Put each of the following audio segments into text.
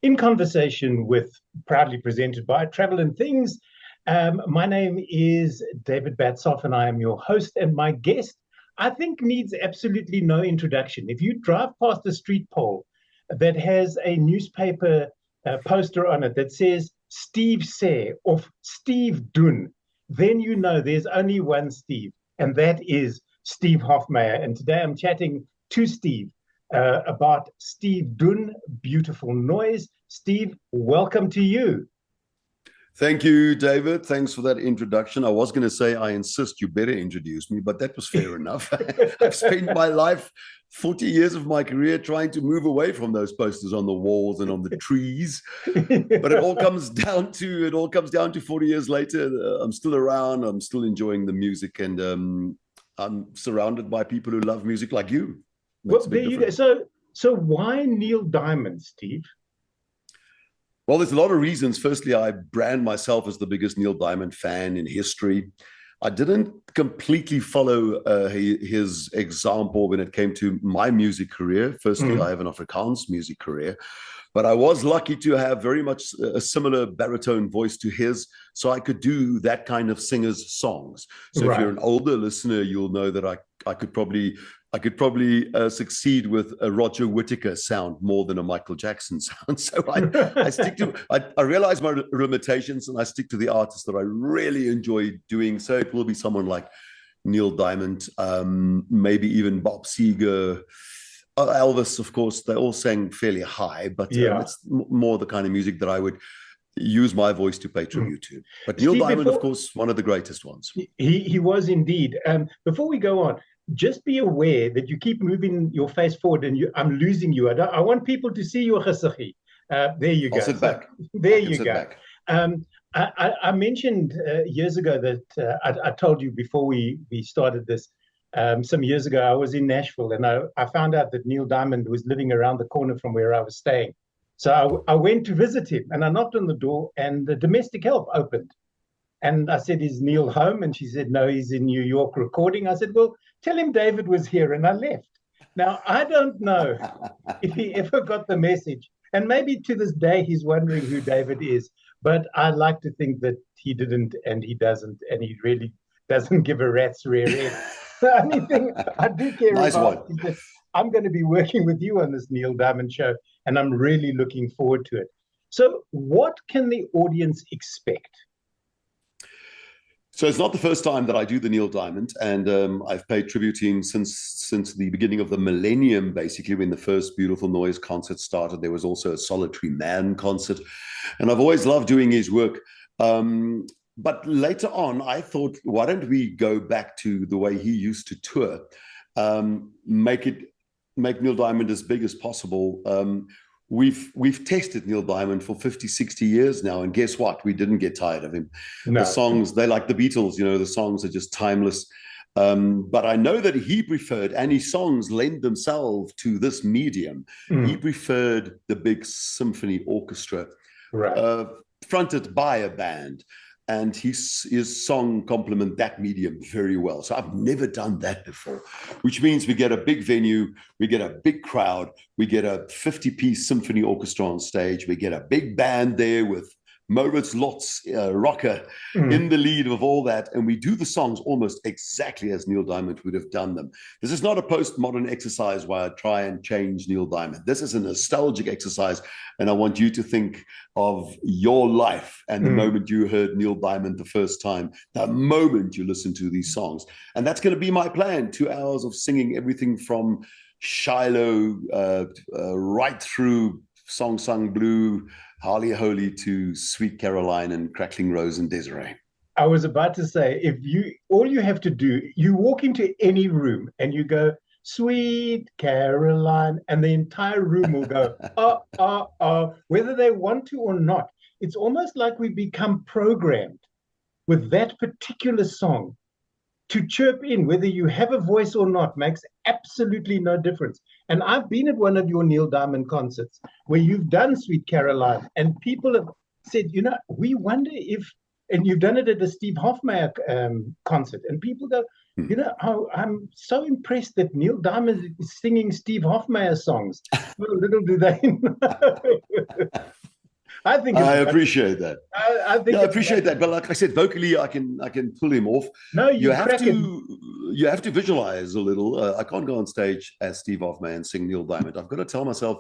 In conversation with, proudly presented by Travel and Things. My name is David Batsoff, and I am your host. And my guest, I think, needs absolutely no introduction. If you drive past a street pole that has a newspaper poster on it that says Steve Say of Steve Doen, then you know there's only one Steve, and that is Steve Hofmeyr. And today I'm chatting to Steve about Steve Doen Beautiful Noise. Steve, welcome to you. Thank you, David. Thanks for that introduction. I was going to say, I insist you better introduce me, but that was fair enough. I've spent my life, 40 years of my career, trying to move away from those posters on the walls and on the trees. But it all comes down to 40 years later. I'm still around. I'm still enjoying the music, and I'm surrounded by people who love music like you. Well, there you go. So why Neil Diamond, Steve? Well, there's a lot of reasons. Firstly, I brand myself as the biggest Neil Diamond fan in history. I didn't completely follow his example when it came to my music career. Firstly, I have an Afrikaans music career, but I was lucky to have very much a similar baritone voice to his, so I could do that kind of singer's songs. So If you're an older listener, you'll know that I could probably succeed with a Roger Whittaker sound more than a Michael Jackson sound. So I realize my limitations, and I stick to the artists that I really enjoy doing. So it will be someone like Neil Diamond, maybe even Bob Seger, Elvis, of course. They all sang fairly high, but it's more the kind of music that I would use my voice to pay tribute to. But Neil Diamond, of course, one of the greatest ones. He was indeed. Before we go on, just be aware that you keep moving your face forward, and I'm losing you. I want people to see your gezigie. There you go. I'll sit back. There you go. I mentioned years ago that I told you before we started this, some years ago, I was in Nashville, and I found out that Neil Diamond was living around the corner from where I was staying. So I went to visit him, and I knocked on the door, and the domestic help opened. And I said, "Is Neil home?" And she said, "No, he's in New York recording." I said, "Well, tell him David was here," and I left. Now, I don't know if he ever got the message. And maybe to this day, he's wondering who David is. But I like to think that he didn't, and he doesn't, and he really doesn't give a rat's rear end. The only thing I do care about is that I'm going to be working with you on this Neil Diamond show, and I'm really looking forward to it. So what can the audience expect? So it's not the first time that I do the Neil Diamond, and I've paid tribute to him since the beginning of the millennium, basically, when the first Beautiful Noise concert started. There was also a Solitary Man concert, and I've always loved doing his work. But later on, I thought, why don't we go back to the way he used to tour, make Neil Diamond as big as possible. We've tested Neil Diamond for 50, 60 years now, and guess what? We didn't get tired of him. No. The songs, they like the Beatles, the songs are just timeless. But I know that he preferred, and his songs lend themselves to this medium. He preferred the big symphony orchestra, fronted by a band. And his song complement that medium very well. So I've never done that before, which means we get a big venue, we get a big crowd, we get a 50-piece symphony orchestra on stage, we get a big band there with Moritz Lotz, rocker, in the lead of all that, and we do the songs almost exactly as Neil Diamond would have done them. This is not a postmodern exercise where I try and change Neil Diamond. This is a nostalgic exercise, and I want you to think of your life and the moment you heard Neil Diamond the first time, the moment you listen to these songs. And that's going to be my plan, 2 hours of singing everything from Shiloh right through Song Sung Blue, Holly Holy to Sweet Caroline and Crackling Rose and Desiree. I was about to say, all you have to do, you walk into any room and you go, "Sweet Caroline," and the entire room will go, whether they want to or not. It's almost like we become programmed with that particular song to chirp in, whether you have a voice or not, makes absolutely no difference. And I've been at one of your Neil Diamond concerts where you've done Sweet Caroline, and people have said, we wonder if, and you've done it at the Steve Hofmeyr concert, and people go, You know, I'm so impressed that Neil Diamond is singing Steve Hofmeyr songs. Well, little do they know. I think I it's appreciate that. I think I it's appreciate that. But like I said, vocally, I can pull him off. no, You you have cracking. you have to visualize a little. I can't go on stage as Steve Hofmeyr and sing Neil Diamond. I've got to tell myself,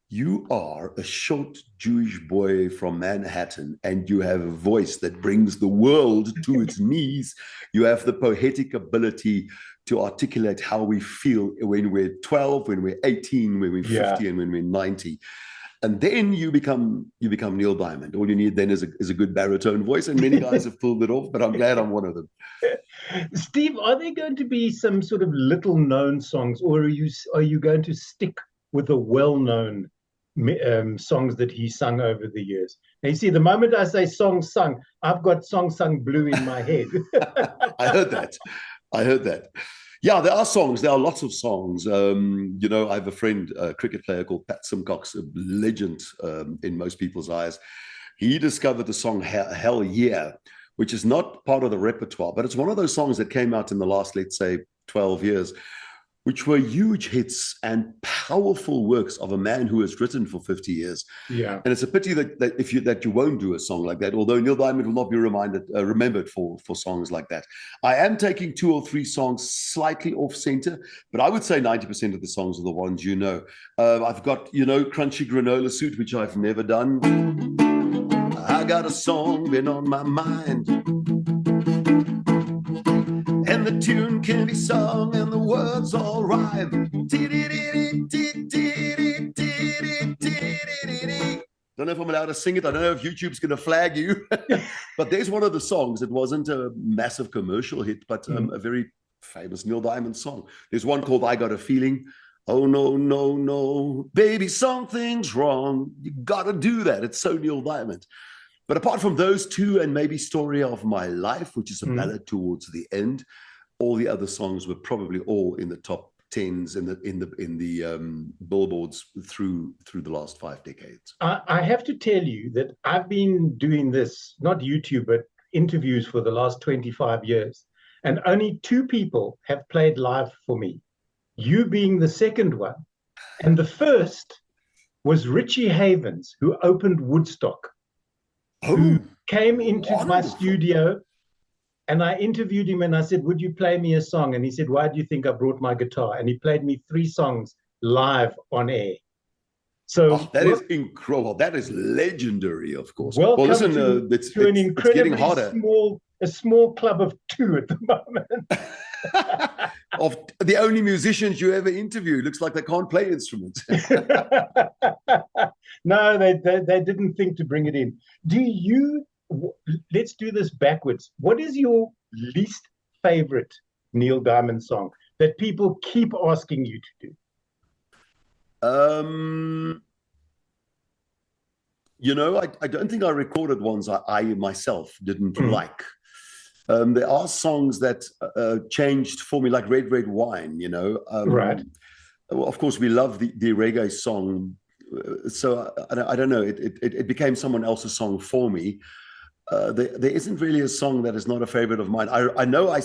you are a short Jewish boy from Manhattan, and you have a voice that brings the world to its knees. You have the poetic ability to articulate how we feel when we're 12, when we're 18, when we're 50, and when we're 90. And then you become Neil Diamond. All you need then is a good baritone voice, and many guys have pulled it off, but I'm glad I'm one of them. Steve, are there going to be some sort of little known songs, or are you going to stick with the well-known songs that he sung over the years? Now, you see, the moment I say song sung, I've got song sung blue in my head. I heard that. Yeah, there are songs. There are lots of songs. You know, I have a friend, a cricket player called Pat Simcox, a legend in most people's eyes. He discovered the song Hell Yeah, which is not part of the repertoire, but it's one of those songs that came out in the last, let's say, 12 years, which were huge hits and powerful works of a man who has written for 50 years. Yeah. And it's a pity that you won't do a song like that, although Neil Diamond will not be remembered for songs like that. I am taking 2 or 3 songs slightly off center, but I would say 90% of the songs are the ones you know. I've got, you know, Crunchy Granola Suit, which I've never done. I got a song been on my mind, and the tune can be sung and the words all rhyme. Don't know if I'm allowed to sing it. I don't know if YouTube's going to flag you. But there's one of the songs. It wasn't a massive commercial hit, but a very famous Neil Diamond song. There's one called I Got a Feeling. Oh, no, no, no, baby, something's wrong. You got to do that. It's so Neil Diamond. But apart from those 2 and maybe Story of My Life, which is a ballad towards the end, all the other songs were probably all in the top 10s in the billboards through the last 5 decades. I have to tell you that I've been doing this, not YouTube, but interviews for the last 25 years. And only 2 people have played live for me, you being the second one. And the first was Richie Havens, who opened Woodstock, who came into my studio, and I interviewed him and I said, would you play me a song? And he said, why do you think I brought my guitar? And he played me 3 songs live on air. So that is incredible. That is legendary, of course. Welcome listen, to it's an incredibly getting harder. small club of 2 at the moment. Of the only musicians you ever interview, looks like they can't play instruments. No, they didn't think to bring it in. Let's do this backwards. What is your least favorite Neil Diamond song that people keep asking you to do? You know, I don't think I recorded ones I myself didn't like. There are songs that changed for me, like Red, Red Wine, you know. Right. Well, of course, we love the reggae song. So I don't know, it became someone else's song for me. There isn't really a song that is not a favorite of mine. I know I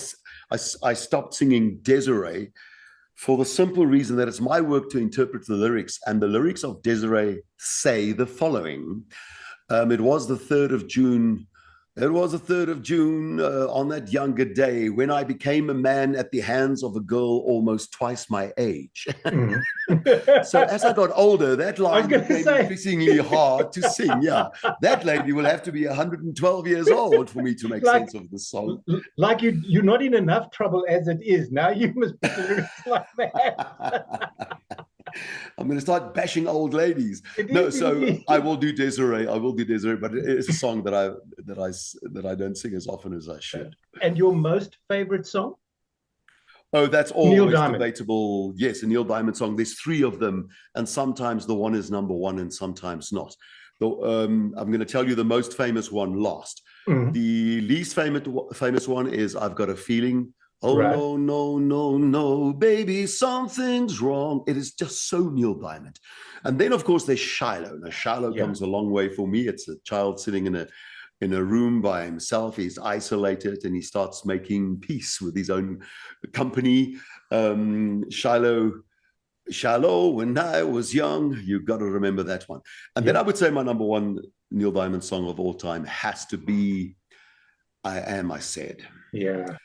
stopped singing Desiree for the simple reason that it's my work to interpret the lyrics, and the lyrics of Desiree say the following. It was the 3rd of June. It was the 3rd of June on that younger day when I became a man at the hands of a girl almost twice my age. So as I got older, that line became increasingly hard to sing. Yeah, that lady will have to be 112 years old for me to make sense of the song. Like you're not in enough trouble as it is. Now you must put lyrics like that. I'm going to start bashing old ladies. So I will do Desiree. But it is a song that I don't sing as often as I should. And your most favorite song? Oh, that's always debatable. Yes, a Neil Diamond song. There's 3 of them, and sometimes the one is number 1 and sometimes not. I'm going to tell you the most famous one last. The least famous one is I've Got a Feeling. Oh, right. No, no, no, no, baby, something's wrong. It is just so Neil Diamond. And then, of course, there's Shiloh. Now, Shiloh comes a long way for me. It's a child sitting in in a room by himself. He's isolated and he starts making peace with his own company. Shallow, when I was young, you got to remember that one. And then I would say my number one Neil Diamond song of all time has to be I Am, I Said. Yeah.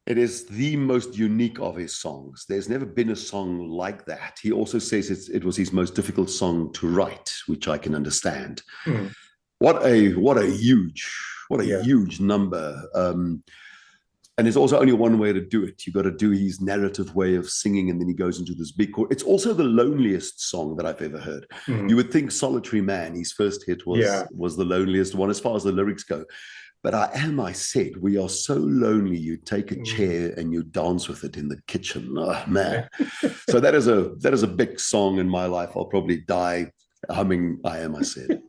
It is the most unique of his songs. There's never been a song like that. He also says it was his most difficult song to write, which I can understand. Mm. What a huge number. And there's also only one way to do it. You got to do his narrative way of singing, and then he goes into this big chord. It's also the loneliest song that I've ever heard. You would think Solitary Man, his first hit, was the loneliest one as far as the lyrics go. But I Said, we are so lonely, you take a chair and you dance with it in the kitchen. Oh, man. So that is a big song in my life. I'll probably die humming I Said.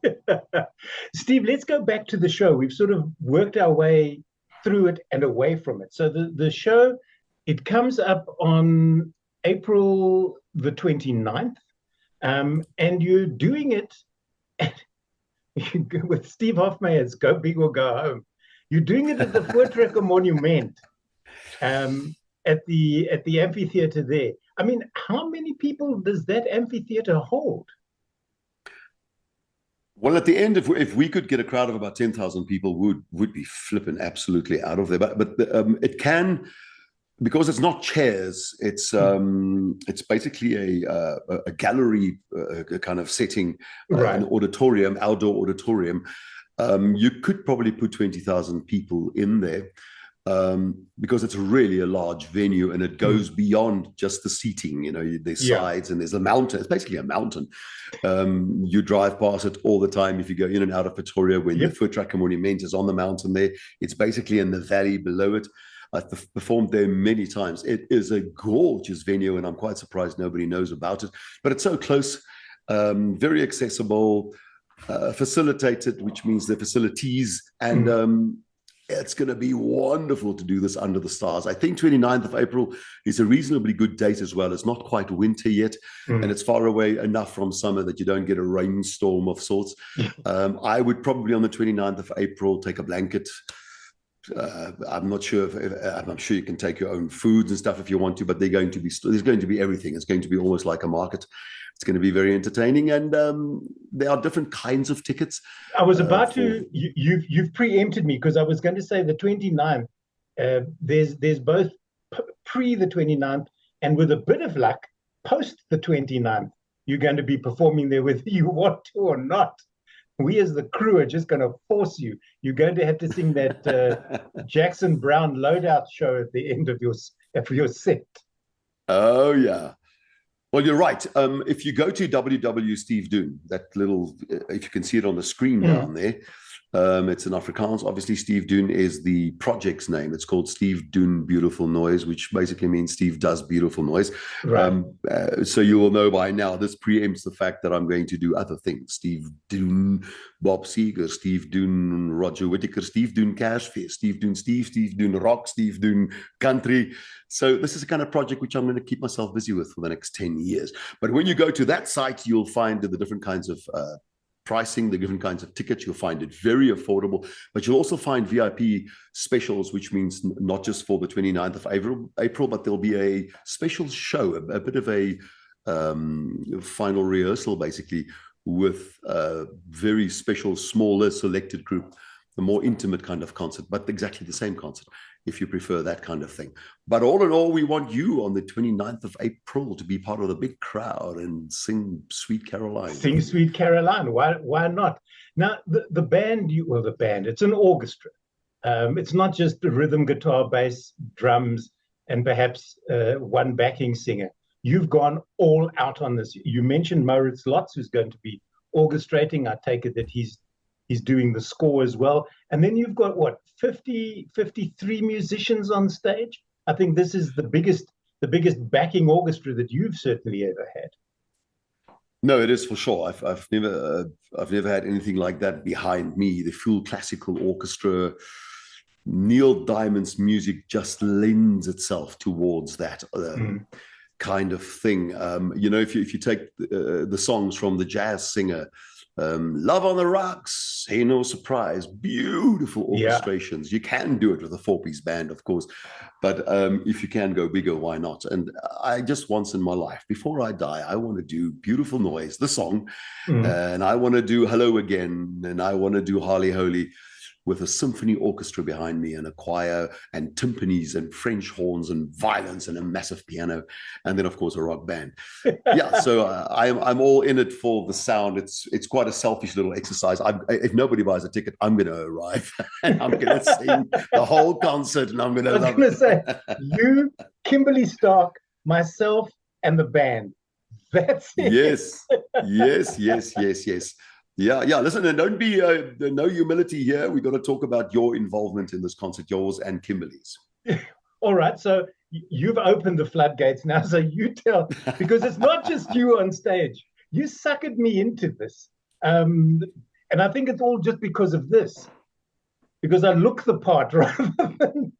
Steve, let's go back to the show. We've sort of worked our way through it and away from it. So the show, it comes up on April the 29th, and you're doing it with Steve Hofmeyr's Go Big or Go Home. You're doing it at the Voortrekker Monument, at the amphitheater there. I mean, how many people does that amphitheater hold? Well, at the end, if we could get a crowd of about 10,000 people, would be flipping absolutely out of there. But it can, because it's not chairs. It's basically a gallery kind of setting, an auditorium, outdoor auditorium. You could probably put 20,000 people in there. Because it's really a large venue and it goes beyond just the seating. You know, there's sides and there's a mountain. It's basically a mountain. You drive past it all the time if you go in and out of Pretoria. When the Voortrekker Monument is on the mountain there, it's basically in the valley below it. I've performed there many times. It is a gorgeous venue and I'm quite surprised nobody knows about it. But it's so close, very accessible, facilitated, which means the facilities and it's going to be wonderful to do this under the stars. I think 29th of April is a reasonably good date as well. It's not quite winter yet, and it's far away enough from summer that you don't get a rainstorm of sorts. I would probably on the 29th of April take a blanket. I'm not sure I'm sure you can take your own foods and stuff if you want to, but there's going to be everything. It's going to be almost like a market. It's going to be very entertaining, and there are different kinds of tickets. I was about to. You've preempted me because I was going to say the 29th. There's both pre the 29th and with a bit of luck post the 29th. You're going to be performing there whether you want to or not. We as the crew are just going to force you. You're going to have to sing that Jackson Browne Loadout show at the end of your set. Oh yeah. Well, you're right. If you go to www Steve Doen, that little, if you can see it on the screen down there, it's in Afrikaans. Obviously, Steve Doen is the project's name. It's called Steve Doen Beautiful Noise, which basically means Steve does beautiful noise. Right. So you will know by now, this preempts the fact that I'm going to do other things. Steve Doen Bob Seger, Steve Doen Roger Whittaker, Steve Doen Cashfair, Steve Doen Rock, Steve Doen Country. So this is a kind of project which I'm going to keep myself busy with for the next 10 years. But when you go to that site, you'll find the different kinds of pricing, the different kinds of tickets. You'll find it very affordable, but you'll also find VIP specials, which means not just for the 29th of April, but there'll be a special show, a bit of a final rehearsal, basically, with a very special, smaller selected group, a more intimate kind of concert, but exactly the same concert, if you prefer that kind of thing. But all in all, we want you on the 29th of April to be part of the big crowd and sing Sweet Caroline. Sing Sweet Caroline. Why not? Now, the band, it's an orchestra. It's not just the rhythm, guitar, bass, drums, and perhaps one backing singer. You've gone all out on this. You mentioned Maurits Lotz, who's going to be orchestrating. I take it that he's doing the score as well. And then you've got, 53 musicians on stage? I think this is the biggest backing orchestra that you've certainly ever had. No, it is for sure. I've never had anything like that behind me. The full classical orchestra. Neil Diamond's music just lends itself towards that kind of thing. If you take the songs from the jazz singer Love on the Rocks, Hey No Surprise, beautiful orchestrations. You can do it with a 4-piece band, of course, but if you can go bigger, why not? And I just once in my life, before I die, I want to do Beautiful Noise, the song, and I want to do Hello Again, and I want to do Harley Holy, with a symphony orchestra behind me and a choir and timpanis and French horns and violins and a massive piano, and then of course a rock band. Yeah, so I'm all in it for the sound. It's quite a selfish little exercise. If nobody buys a ticket, I'm going to arrive and I'm going to sing the whole concert, and I'm going to love it. I was going to say, you, Kimberly Stark, myself, and the band. That's it. Yes. Yeah. Listen, and don't be no humility here. We've got to talk about your involvement in this concert, yours and Kimberly's. All right. So you've opened the floodgates now. So you tell, because it's not just you on stage. You suckered me into this. And I think it's all just because of this. Because I look the part rather than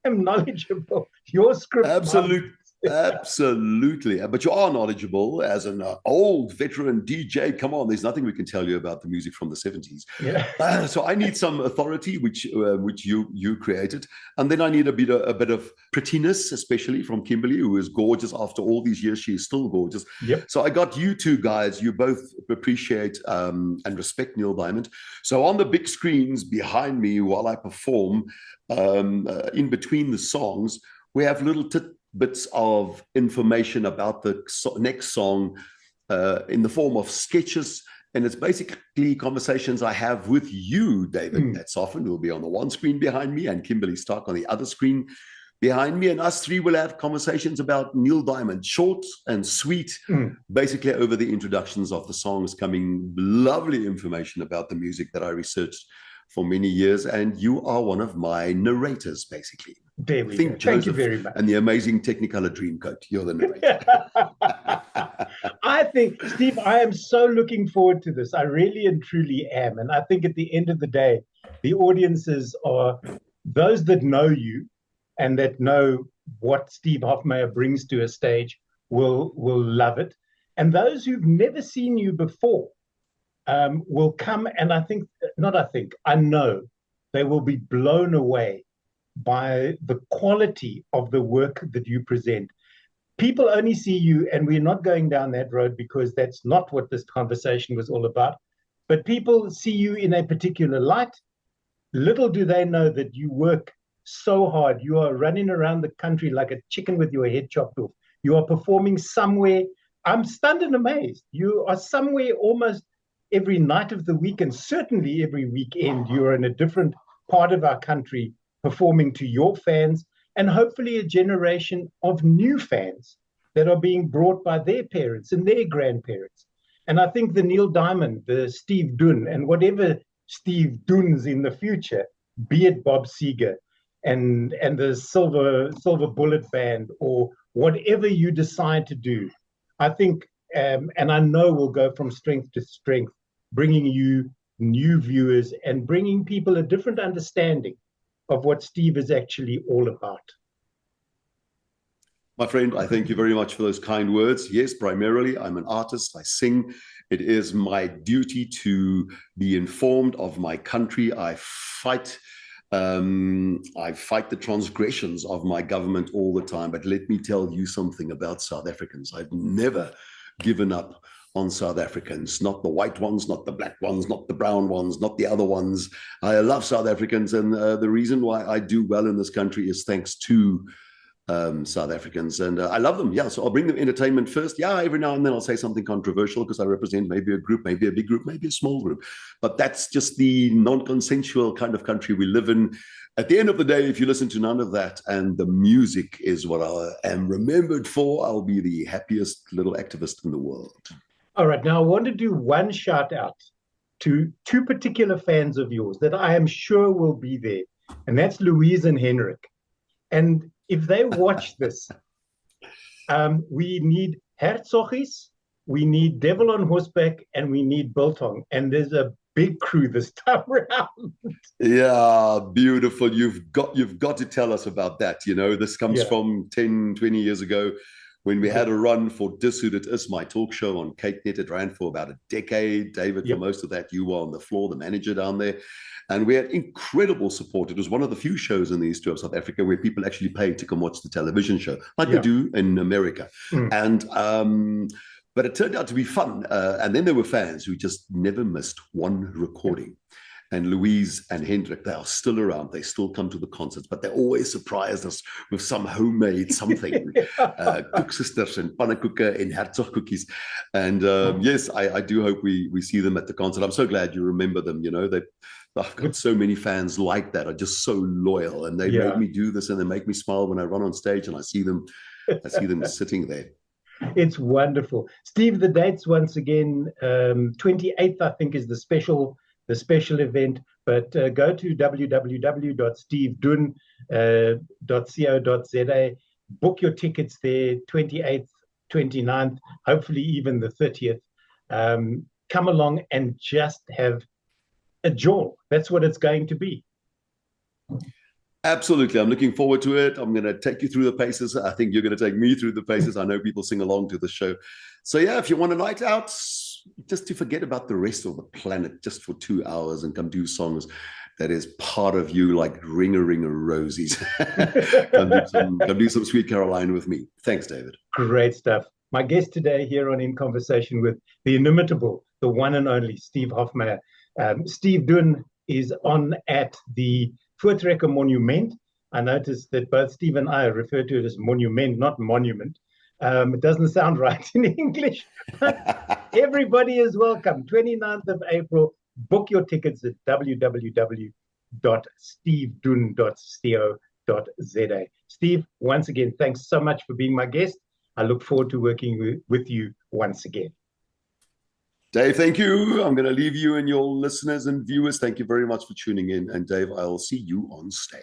am knowledgeable. Your script. Absolutely. But you are knowledgeable as an old veteran DJ. Come on, there's nothing we can tell you about the music from the 70s. Yeah. So I need some authority, which you created. And then I need a bit of prettiness, especially from Kimberly, who is gorgeous. After all these years, she is still gorgeous. Yep. So I got you two guys. You both appreciate and respect Neil Diamond. So on the big screens behind me while I perform, in between the songs, we have little bits of information about the next song in the form of sketches. And it's basically conversations I have with you, David. That's often will be on the one screen behind me and Kimberly Stark on the other screen behind me. And us three will have conversations about Neil Diamond, short and sweet, basically over the introductions of the songs, coming lovely information about the music that I researched for many years. And you are one of my narrators, basically. There we go. Thank you very much. And the amazing Technicolor Dreamcoat. You're the narrator. I think, Steve, I am so looking forward to this. I really and truly am. And I think at the end of the day, the audiences are those that know you and that know what Steve Hofmeyr brings to a stage will love it. And those who've never seen you before will come, and I know they will be blown away by the quality of the work that you present. People only see you, and we're not going down that road because that's not what this conversation was all about, but people see you in a particular light. Little do they know that you work so hard. You are running around the country like a chicken with your head chopped off. You are performing somewhere. I'm stunned and amazed. You are somewhere almost every night of the week, and certainly every weekend. You are in a different part of our country performing to your fans, and hopefully a generation of new fans that are being brought by their parents and their grandparents. And I think the Neil Diamond, the Steve Doen, and whatever Steve Doens in the future, be it Bob Seger and the Silver Bullet Band, or whatever you decide to do, I think, and I know we'll go from strength to strength, bringing you new viewers and bringing people a different understanding of what Steve is actually all about. My friend, I thank you very much for those kind words. Yes, primarily, I'm an artist. I sing. It is my duty to be informed of my country. I fight the transgressions of my government all the time. But let me tell you something about South Africans. I've never given up on South Africans, not the white ones, not the black ones, not the brown ones, not the other ones. I love South Africans, and the reason why I do well in this country is thanks to South Africans, and I love them. Yeah, so I'll bring them entertainment first. Yeah, every now and then I'll say something controversial because I represent maybe a group, maybe a big group, maybe a small group, but that's just the non-consensual kind of country we live in. At the end of the day, if you listen to none of that and the music is what I am remembered for, I'll be the happiest little activist in the world. All right, now I want to do one shout out to two particular fans of yours that I am sure will be there, and that's Louise and Henrik. And if they watch this, we need Herzogis, we need Devil on Horseback, and we need Biltong. And there's a big crew this time around. Yeah, beautiful. You've got to tell us about that. You know, this comes from 10, 20 years ago when we had a run for Dis Hoe Dit Is, my talk show on Cakenet. It ran for about a decade. David, for most of that, you were on the floor, the manager down there. And we had incredible support. It was one of the few shows in the history of South Africa where people actually pay to come watch the television show, like they do in America. And but it turned out to be fun. And then there were fans who just never missed one recording. And Louise and Hendrik, they are still around. They still come to the concerts, but they always surprised us with some homemade something. Koeksisters and pannenkoeken and Herzog cookies. And yes, I do hope we see them at the concert. I'm so glad you remember them. You know, I've got so many fans like that, are just so loyal, and they make me do this, and they make me smile when I run on stage and I see them sitting there. It's wonderful. Steve, the dates once again, 28th, I think, is the special event, but go to www.stevedoen.co.za, book your tickets there, 28th, 29th, hopefully even the 30th. Come along and just have a jaw. That's what it's going to be. Absolutely. I'm looking forward to it. I'm going to take you through the paces. I think you're going to take me through the paces. I know people sing along to the show. So yeah, if you want a night out, just to forget about the rest of the planet just for 2 hours and come do songs that is part of you, like Ring a Rosies. come do some Sweet Caroline with me. Thanks, David. Great stuff. My guest today here on In Conversation with the inimitable, the one and only Steve Hofmeyr. Steve Doen is on at the Voortrekker Monument. I noticed that both Steve and I refer to it as monument, not monument. It doesn't sound right in English. Everybody is welcome. 29th of April. Book your tickets at www.stevedoen.co.za. Steve, once again, thanks so much for being my guest. I look forward to working with you once again. Dave, thank you. I'm going to leave you and your listeners and viewers. Thank you very much for tuning in. And Dave, I'll see you on stage.